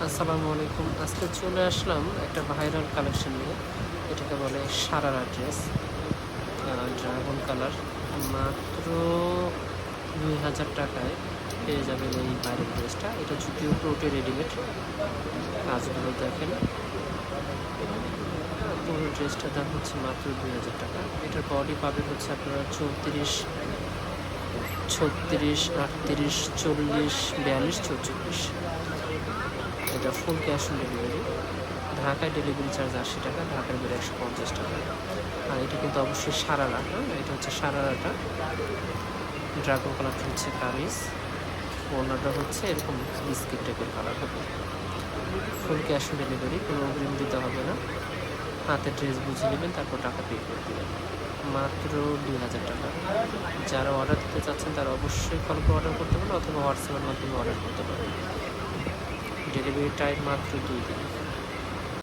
আসসালামু আলাইকুম। আজকে চলে আসলাম একটা ভাইরাল কালেকশন নিয়ে। এটাকে বলে সারারা ড্রেস, ড্রাগন কালার। মাত্র ২,০০০ টাকায় পেয়ে যাবেন এই ভাইরাল ড্রেসটা। এটা যদিও পুরোটাই রেডিমেড, কাজগুলো দেখেন। পুরো ড্রেসটার দাম হচ্ছে মাত্র ২,০০০ টাকা। এটার বডি পাবেন হচ্ছে আপনারা ৩৪, ৩৬, ৩৮, ৪০, ৪২, ৪৪। এটা ফুল ক্যাশ অন ডেলিভারি। ঢাকায় ডেলিভারি চার্জ ৮০ টাকা, ঢাকার বাইরে ১৫০ টাকা। আর এটা কিন্তু অবশ্যই সারারা, হ্যাঁ, এটা হচ্ছে সারারাটা। ড্রাগন কালারটা হচ্ছে কামিজ, ওড়নাটা হচ্ছে এরকম বিস্কিট টাইপের কালার হবে। ফুল ক্যাশ অন ডেলিভারি, কোনো অগ্রিম দিতে হবে না। হাতে ড্রেস বুঝে নেবেন, তারপর টাকা পে করে দেবেন। মাত্র ২,০০০ টাকা। যারা অর্ডার দিতে চাচ্ছেন তারা অবশ্যই কল করে অর্ডার করতে পারেন, অথবা হোয়াটসঅ্যাপের মাধ্যমে অর্ডার করতে পারেন। ডেলিভারি টাইম মাত্র ২ দিন।